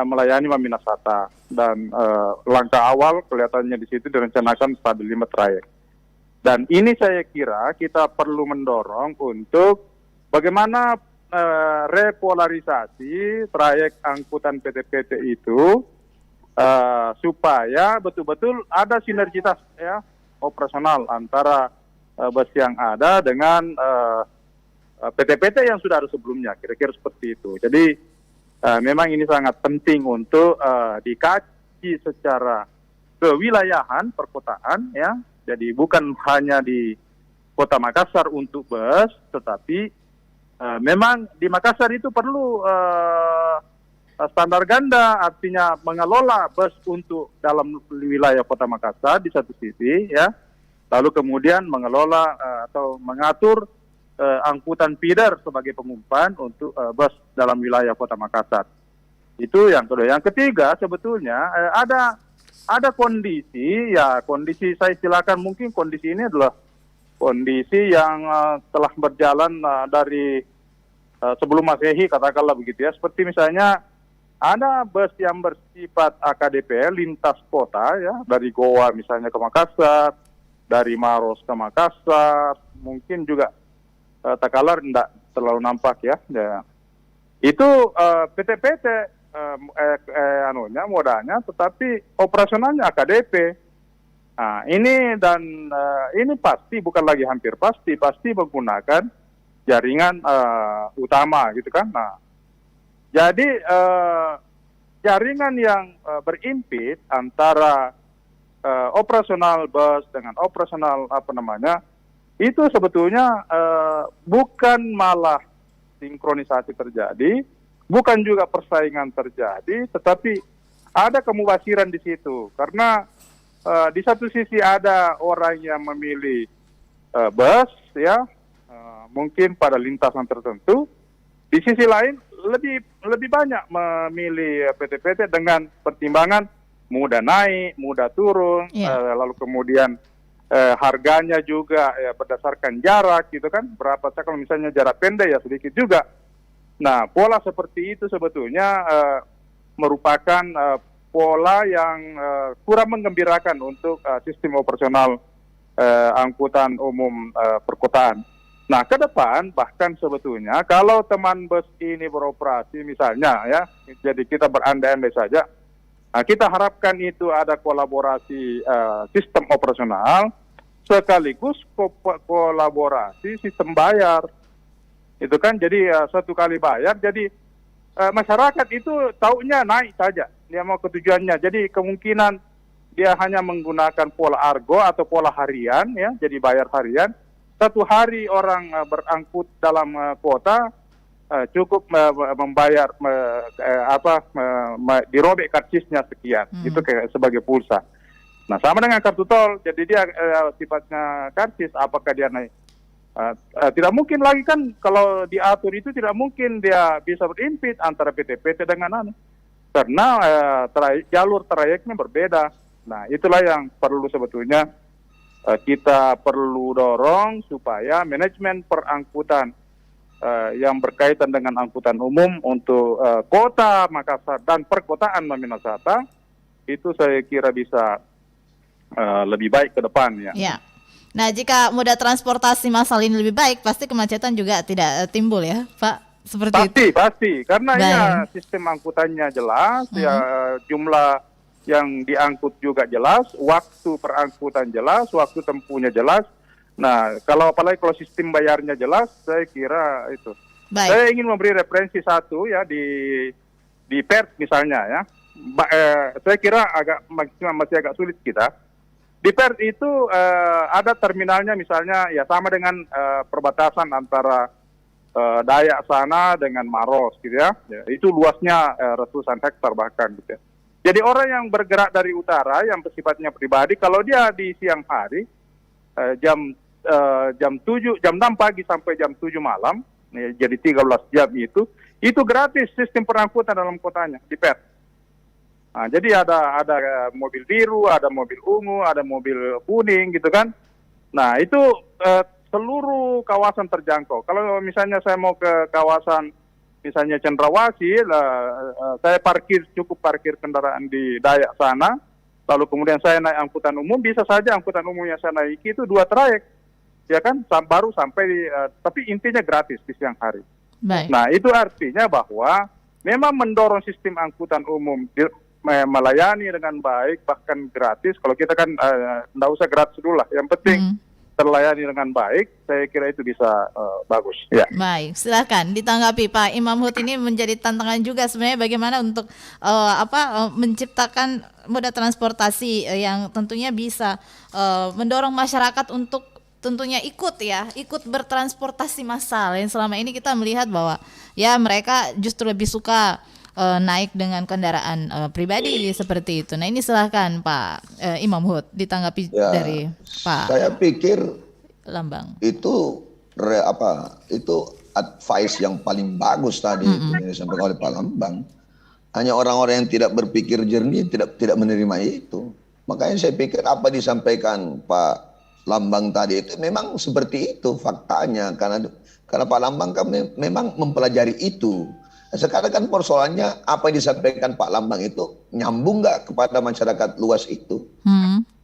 melayani Maminasata dan langkah awal kelihatannya di situ direncanakan pada 5 trayek. Dan ini saya kira kita perlu mendorong untuk bagaimana repolarisasi trayek angkutan PT-PT itu supaya betul-betul ada sinergitas ya operasional antara bus yang ada dengan PT-PT yang sudah ada sebelumnya, kira-kira seperti itu. Jadi memang ini sangat penting untuk dikaji secara kewilayahan perkotaan ya. Jadi bukan hanya di Kota Makassar untuk bus, tetapi memang di Makassar itu perlu standar ganda, artinya mengelola bus untuk dalam wilayah Kota Makassar di satu sisi ya, lalu kemudian mengelola atau mengatur angkutan feeder sebagai pengumpan untuk bus dalam wilayah Kota Makassar. Itu yang kedua. Yang ketiga sebetulnya ada kondisi saya silakan, mungkin kondisi ini adalah kondisi yang telah berjalan dari sebelum Masehi katakanlah begitu ya, seperti misalnya ada bus yang bersifat AKDP lintas kota ya, dari Goa misalnya ke Makassar, dari Maros ke Makassar, mungkin juga Takalar tidak terlalu nampak ya. Itu PT-PT modalnya, tetapi operasionalnya AKDP. Nah, ini pasti bukan lagi hampir pasti menggunakan jaringan utama gitu kan. Nah, jadi jaringan yang berimpit antara operasional bus dengan operasional itu sebetulnya bukan malah sinkronisasi terjadi, bukan juga persaingan terjadi, tetapi ada kemubasiran di situ. Karena di satu sisi ada orang yang memilih bus, ya, mungkin pada lintasan tertentu. Di sisi lain lebih banyak memilih PT-PT dengan pertimbangan mudah naik, mudah turun, lalu kemudian harganya juga berdasarkan jarak, gitu kan. Berapa kalau misalnya jarak pendek ya sedikit juga. Nah, pola seperti itu sebetulnya merupakan pola yang kurang menggembirakan untuk sistem operasional angkutan umum perkotaan. Nah, ke depan bahkan sebetulnya kalau teman bus ini beroperasi misalnya ya, jadi kita berandai-andai saja, nah, kita harapkan itu ada kolaborasi sistem operasional sekaligus kolaborasi sistem bayar. Itu kan jadi satu kali bayar, jadi masyarakat itu taunya naik saja, dia mau ke tujuannya. Jadi kemungkinan dia hanya menggunakan pola argo atau pola harian, ya, jadi bayar harian. Satu hari orang berangkut dalam kota cukup membayar dirobek karcisnya sekian, itu kayak sebagai pulsa. Nah, sama dengan kartu tol, jadi dia sifatnya karcis, apakah dia naik? Tidak mungkin lagi kan kalau diatur itu tidak mungkin dia bisa berimpit antara PT-PT dengan karena jalur trayeknya berbeda. Nah, itulah yang perlu sebetulnya kita perlu dorong supaya manajemen perangkutan yang berkaitan dengan angkutan umum untuk kota Makassar dan perkotaan Minahasa itu saya kira bisa lebih baik ke depannya. Ya. Nah, jika moda transportasi massal ini lebih baik, pasti kemacetan juga tidak timbul ya, Pak? Seperti itu. Pasti, karena ya Baik. sistem angkutannya jelas, ya jumlah yang diangkut juga jelas, waktu perangkutan jelas, waktu tempuhnya jelas. Nah, apalagi kalau sistem bayarnya jelas, saya kira itu. Baik. Saya ingin memberi referensi satu ya di PERT misalnya ya. Saya kira masih agak sulit kita. Di PERT itu ada terminalnya misalnya ya sama dengan perbatasan antara Dayak sana dengan Maros gitu ya. Itu luasnya ratusan hektar bahkan gitu ya. Jadi orang yang bergerak dari utara yang bersifatnya pribadi kalau dia di siang hari jam 6 pagi sampai jam 7 malam jadi 13 jam itu gratis sistem perangkutan dalam kotanya di PERT. Nah, jadi ada mobil biru, ada mobil ungu, ada mobil kuning gitu kan. Nah, itu seluruh kawasan terjangkau. Kalau misalnya saya mau ke kawasan misalnya Cendrawasih, saya cukup parkir kendaraan di Dayak sana, lalu kemudian saya naik angkutan umum, bisa saja angkutan umum yang saya naiki itu 2 trayek. Ya kan, baru sampai tapi intinya gratis di siang hari. Baik. Nah, itu artinya bahwa memang mendorong sistem angkutan umum melayani dengan baik, bahkan gratis. Kalau kita kan nggak usah gratis dulu lah. Yang penting terlayani dengan baik, saya kira itu bisa bagus. Ya. Baik, silakan ditanggapi Pak Imam Hud. Ini menjadi tantangan juga sebenarnya bagaimana untuk menciptakan moda transportasi yang tentunya bisa mendorong masyarakat untuk tentunya ikut bertransportasi massal. Yang selama ini kita melihat bahwa ya mereka justru lebih suka naik dengan kendaraan pribadi seperti itu. Nah, ini silahkan Pak Imam Hud ditanggapi dari Pak. Saya pikir Lambang. Itu itu advice yang paling bagus tadi yang disampaikan oleh Pak Lambang. Hanya orang-orang yang tidak berpikir jernih tidak menerima itu. Makanya saya pikir apa disampaikan Pak Lambang tadi itu memang seperti itu faktanya karena Pak Lambang kan memang mempelajari itu. Sekarang kan persoalannya apa yang disampaikan Pak Lambang itu nyambung nggak kepada masyarakat luas itu?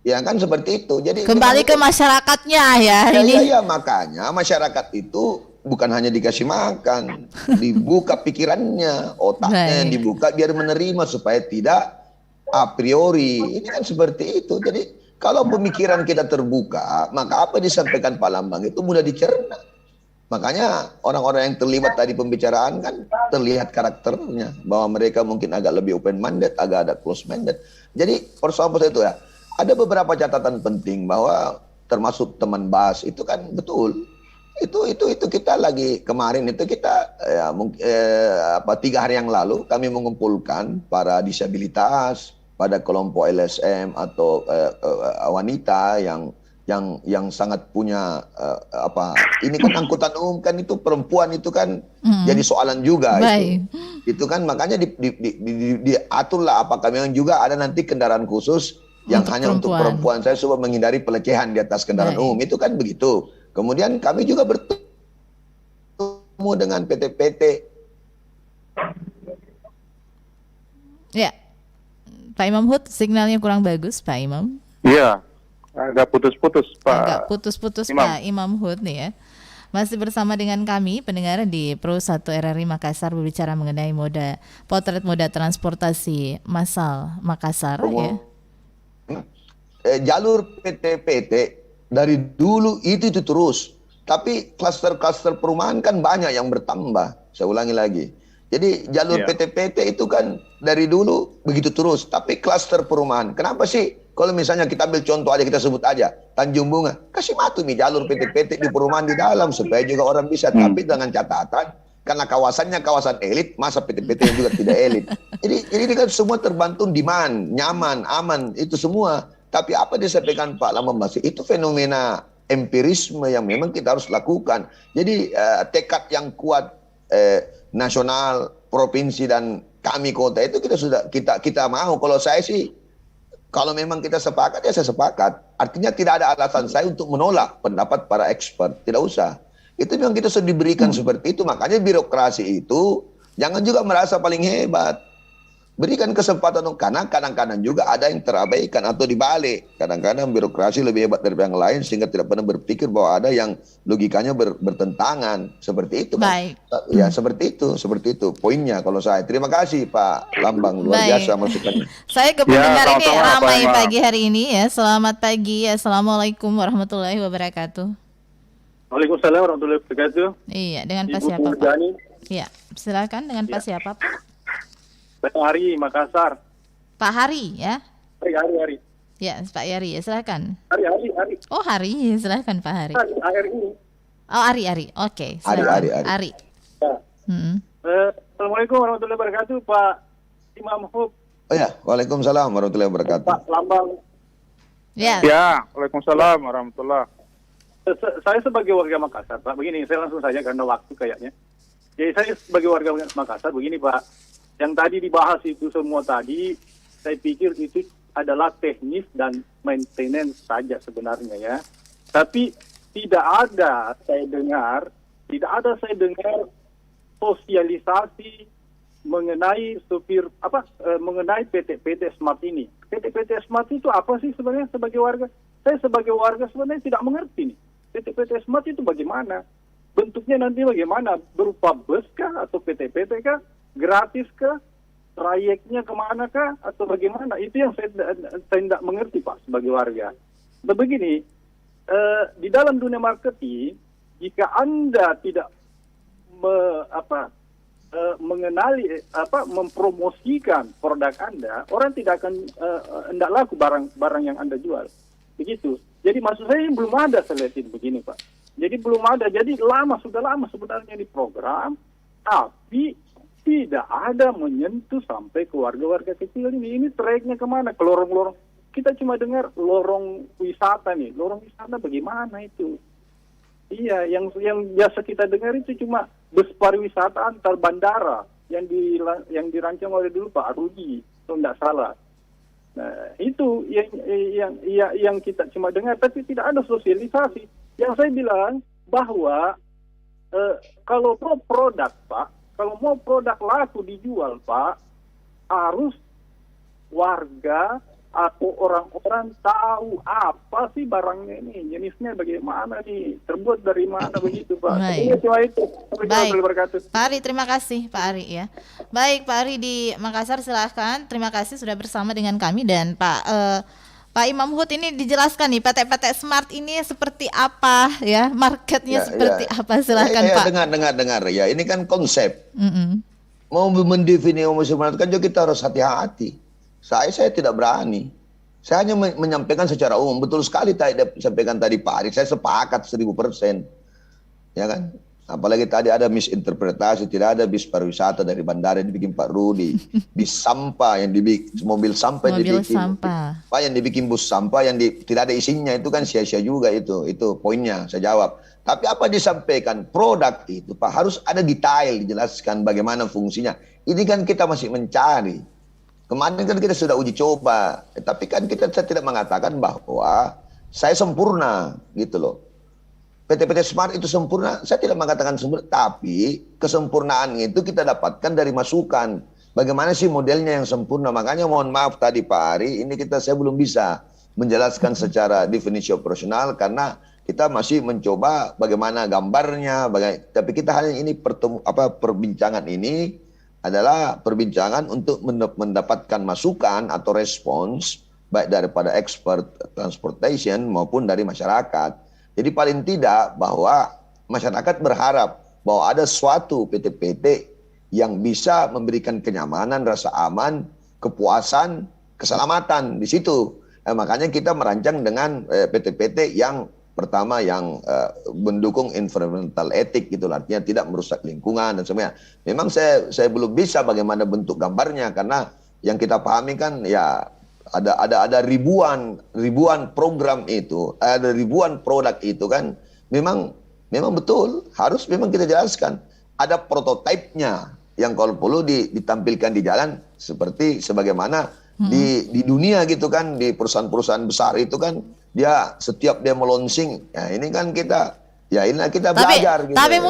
Ya kan seperti itu. Jadi kembali ke masyarakatnya ya. Iya, makanya masyarakat itu bukan hanya dikasih makan, dibuka pikirannya, otaknya yang dibuka biar menerima supaya tidak a priori. Ini kan seperti itu. Jadi kalau pemikiran kita terbuka, maka apa yang disampaikan Pak Lambang itu mudah dicerna. Makanya orang-orang yang terlibat tadi pembicaraan kan terlihat karakternya bahwa mereka mungkin agak lebih open minded, agak ada close minded. Jadi persoalan itu ya, ada beberapa catatan penting bahwa termasuk teman Bas itu kan betul. Itu kita lagi kemarin itu kita 3 hari yang lalu kami mengumpulkan para disabilitas pada kelompok LSM atau wanita yang sangat punya ini kan angkutan umum kan itu perempuan itu kan jadi soalan juga itu kan makanya diaturlah apakah memang juga ada nanti kendaraan khusus yang hanya untuk perempuan. Saya coba menghindari pelecehan di atas kendaraan umum itu kan begitu. Kemudian kami juga bertemu dengan PT-PT. Ya, Pak Imam Hud, signalnya kurang bagus Pak Imam. Iya. Agak putus-putus Pak. Agak putus-putus Pak Imam Hud nih ya. Masih bersama dengan kami pendengar di Pro 1 RRI Makassar berbicara mengenai potret moda transportasi massal Makassar ya. Jalur PT-PT dari dulu itu terus. Tapi klaster-klaster perumahan kan banyak yang bertambah. Saya ulangi lagi. Jadi jalur PT-PT itu kan dari dulu begitu terus. Tapi klaster perumahan. Kenapa sih? Kalau misalnya kita ambil contoh aja, kita sebut aja Tanjung Bunga, kasih matu nih jalur PT-PT di perumahan di dalam supaya juga orang bisa. Tapi dengan catatan karena kawasannya kawasan elit, masa PT-PT juga tidak elit. Jadi ini kan semua terbantu demand, nyaman, aman, itu semua. Tapi apa disampaikan Pak Lambang Basri itu fenomena empirisme yang memang kita harus lakukan. Jadi tekad yang kuat nasional, provinsi dan kami kota itu kita mau. Kalau saya sih, kalau memang kita sepakat ya saya sepakat. Artinya tidak ada alasan saya untuk menolak pendapat para expert. Tidak usah. Itu memang kita sudah diberikan seperti itu. Makanya birokrasi itu jangan juga merasa paling hebat. Berikan kesempatan, karena kadang-kadang juga ada yang terabaikan atau dibalik. Kadang-kadang birokrasi lebih hebat dari yang lain sehingga tidak pernah berpikir bahwa ada yang logikanya bertentangan. Seperti itu. Baik. Ya, seperti itu poinnya kalau saya. Terima kasih Pak Lambang, luar biasa masukannya. Saya kependengar ini sama-sama, ramai Pak. pagi hari ini ya. Selamat pagi. Assalamualaikum warahmatullahi wabarakatuh. Waalaikumsalam warahmatullahi wabarakatuh. Iya, dengan Pak Ibu siapa, Pak? Murjani, Iya, silakan dengan Pak siapa, Pak? Pak Hari, Makassar. Pak Hari ya. Hari. Ya, Pak Yari ya, silakan. Hari. Oh, Hari, silakan Pak Hari. Hari. Oh, Ari. Oke, Ari, silakan. Ari. Ari. Ya. Hmm. Assalamualaikum warahmatullahi wabarakatuh, Pak Imam Hub, Oh ya, waalaikumsalam warahmatullahi wabarakatuh. Pak Lambang. Ya. Ya, Waalaikumsalam warahmatullahi. Saya sebagai warga Makassar, Pak, begini, saya langsung saja karena waktu kayaknya. Jadi saya sebagai warga Makassar, begini Pak, yang tadi dibahas itu semua tadi, saya pikir itu adalah teknis dan maintenance saja sebenarnya ya. Tapi tidak ada saya dengar sosialisasi mengenai mengenai PT-PT Smart ini. PT-PT Smart itu apa sih sebenarnya sebagai warga? Saya sebagai warga sebenarnya tidak mengerti nih. PT-PT Smart itu bagaimana? Bentuknya nanti bagaimana? Berupa bus kah atau PT-PT kah? Gratis kah? Trayeknya kemana kah? Atau bagaimana? Itu yang saya tidak mengerti Pak sebagai warga. Nah, begini, di dalam dunia marketing, jika Anda tidak mempromosikan produk Anda, orang tidak akan hendak laku barang yang Anda jual. Begitu. Jadi maksud saya belum ada, saya lihat itu begini Pak. Jadi belum ada. Jadi sudah lama sebenarnya di program, tapi tidak ada menyentuh sampai ke warga-warga kecil ini. Ini trayeknya kemana? Ke lorong-lorong. Kita cuma dengar lorong wisata nih. Lorong wisata bagaimana itu? Iya, yang biasa kita dengar itu cuma bus pariwisata antar bandara yang dirancang oleh dulu Pak Rudi, kalau tidak salah. Nah, itu yang kita cuma dengar, tapi tidak ada sosialisasi. Yang saya bilang bahwa kalau mau produk Pak, kalau mau produk laku dijual Pak, harus warga atau orang-orang tahu apa sih barangnya ini, jenisnya bagaimana nih, terbuat dari mana begitu Pak. Baik. Cuma itu. Baik. Pak Ari, terima kasih Pak Ari ya. Baik, Pak Ari di Makassar silahkan. Terima kasih sudah bersama dengan kami dan Pak Imam Hud ini dijelaskan nih PT-PT Smart ini seperti apa ya, marketnya seperti apa, silahkan Pak. Dengar ya, ini kan konsep. Mau mendefinisikan kan juga kita harus hati-hati. Saya tidak berani. Saya hanya menyampaikan secara umum. Betul sekali tadi disampaikan tadi Pak Ari, saya sepakat 1000%. Ya kan? Apalagi tadi ada misinterpretasi, tidak ada bis pariwisata dari bandara yang dibikin Pak Rudi. Bis sampah yang dibikin, mobil sampah yang dibikin. Pak yang dibikin bus sampah yang tidak ada isinya, itu kan sia-sia juga itu. Itu poinnya, saya jawab. Tapi apa disampaikan produk itu Pak harus ada detail dijelaskan bagaimana fungsinya. Ini kan kita masih mencari. Kemarin kan kita sudah uji coba, tapi kan saya tidak mengatakan bahwa saya sempurna gitu loh. PT-PT Smart itu sempurna, saya tidak mengatakan sempurna, tapi kesempurnaan itu kita dapatkan dari masukan. Bagaimana sih modelnya yang sempurna? Makanya mohon maaf tadi Pak Ari, ini saya belum bisa menjelaskan secara definisi operasional karena kita masih mencoba bagaimana gambarnya. Tapi kita hanya ini perbincangan ini adalah perbincangan untuk mendapatkan masukan atau respons baik daripada expert transportation maupun dari masyarakat. Jadi paling tidak bahwa masyarakat berharap bahwa ada suatu PT-PT yang bisa memberikan kenyamanan, rasa aman, kepuasan, keselamatan di situ. Makanya kita merancang dengan PT-PT yang pertama yang mendukung environmental etik gitu, artinya tidak merusak lingkungan dan semuanya. Memang saya belum bisa bagaimana bentuk gambarnya karena yang kita pahami kan ya ada ribuan program itu, ada ribuan produk itu kan, memang betul harus memang kita jelaskan. Ada prototipenya yang kalau perlu ditampilkan di jalan seperti sebagaimana di dunia gitu kan, di perusahaan-perusahaan besar itu kan dia setiap dia melonsing, ya ini kan kita belajar gitu. Tapi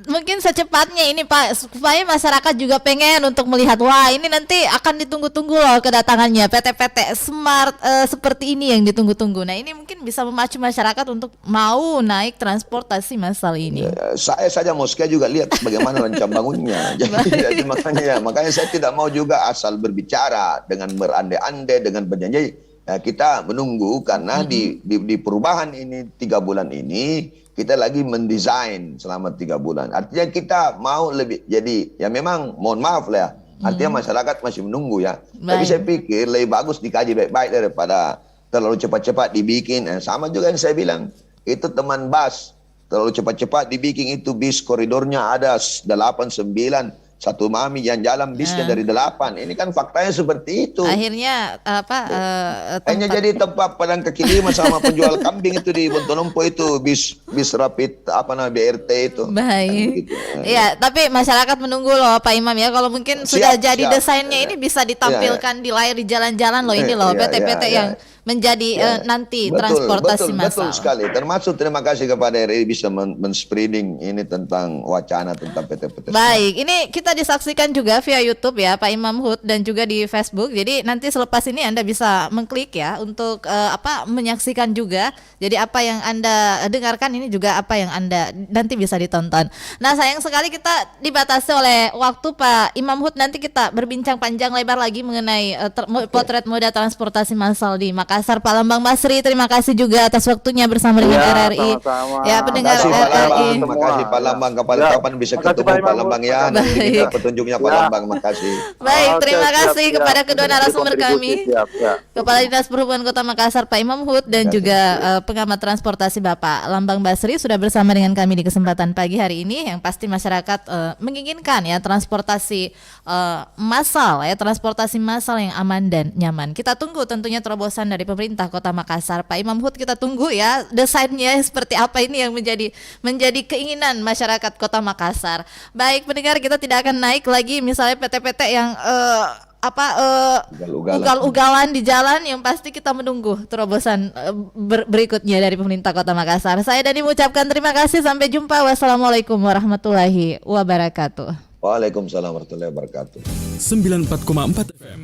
mungkin secepatnya ini Pak, supaya masyarakat juga pengen untuk melihat, wah ini nanti akan ditunggu-tunggu loh kedatangannya PT-PT smart seperti ini yang ditunggu-tunggu. Nah ini mungkin bisa memacu masyarakat untuk mau naik transportasi massal ini. Ya, saya saja mau sekali juga lihat bagaimana rencana bangunnya. Jadi makanya saya tidak mau juga asal berbicara dengan berandai-andai, dengan berjanji. Ya, kita menunggu karena di perubahan ini 3 bulan ini kita lagi mendesain selama 3 bulan. Artinya kita mau lebih, jadi ya memang mohon maaf lah ya. Artinya masyarakat masih menunggu ya. Tapi saya pikir lebih bagus dikaji baik-baik daripada terlalu cepat-cepat dibikin. Sama juga yang saya bilang, itu teman bus terlalu cepat-cepat dibikin itu bis koridornya ada 8, 9. Satu mami yang jalan bisnya dari 8. Ini kan faktanya seperti itu. Akhirnya hanya jadi tempat padang kaki 5 sama penjual kambing itu di Bontonompo itu bis rapid BRT itu. Baik. Iya, tapi masyarakat menunggu loh Pak Imam ya. Kalau mungkin sudah jadi desainnya ini bisa ditampilkan di layar di jalan-jalan loh ini loh PT-PT yang menjadi nanti transportasi massal. Betul sekali. Termasuk terima kasih kepada RRI bisa men-spreading ini tentang wacana tentang PT-PT. Baik, ini kita disaksikan juga via YouTube ya Pak Imam Hud dan juga di Facebook. Jadi nanti selepas ini Anda bisa mengklik ya untuk menyaksikan juga. Jadi apa yang Anda dengarkan ini juga apa yang Anda nanti bisa ditonton. Nah, sayang sekali kita dibatasi oleh waktu Pak Imam Hud. Nanti kita berbincang panjang lebar lagi mengenai potret moda transportasi massal di Makassar. Pak Lambang Basri, terima kasih juga atas waktunya bersama dengan RRI. Sama-sama. Ya, pendengar RRI. Terima kasih Pak Lambang. Kapan bisa ketemu Pak Lambang ya? Nanti kita petunjuknya Pak Lambang. Makasih. Baik, terima Siap, kasih siap. kepada kedua narasumber kami. Siap. Kepala Dinas Perhubungan Kota Makassar Pak Imam Hud dan juga pengamat transportasi Bapak Lambang Basri sudah bersama dengan kami di kesempatan pagi hari ini. Yang pasti masyarakat menginginkan ya transportasi massal ya, transportasi massal yang aman dan nyaman. Kita tunggu tentunya terobosan dari pemerintah Kota Makassar. Pak Imam Hud, kita tunggu ya desainnya seperti apa ini yang menjadi keinginan masyarakat Kota Makassar. Baik pendengar, kita tidak akan naik lagi misalnya PT-PT yang ugal-ugalan di jalan. Yang pasti kita menunggu terobosan berikutnya dari pemerintah Kota Makassar. Saya Dani mengucapkan terima kasih, sampai jumpa. Wassalamualaikum warahmatullahi wabarakatuh. Waalaikumsalam warahmatullahi wabarakatuh. 94,4 FM.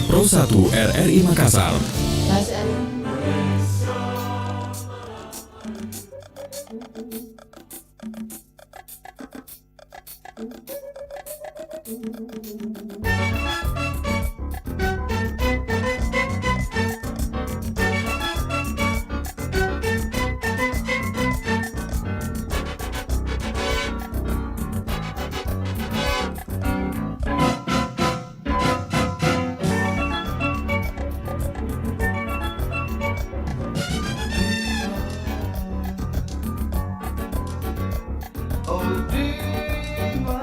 Pro 1 RRI Makassar.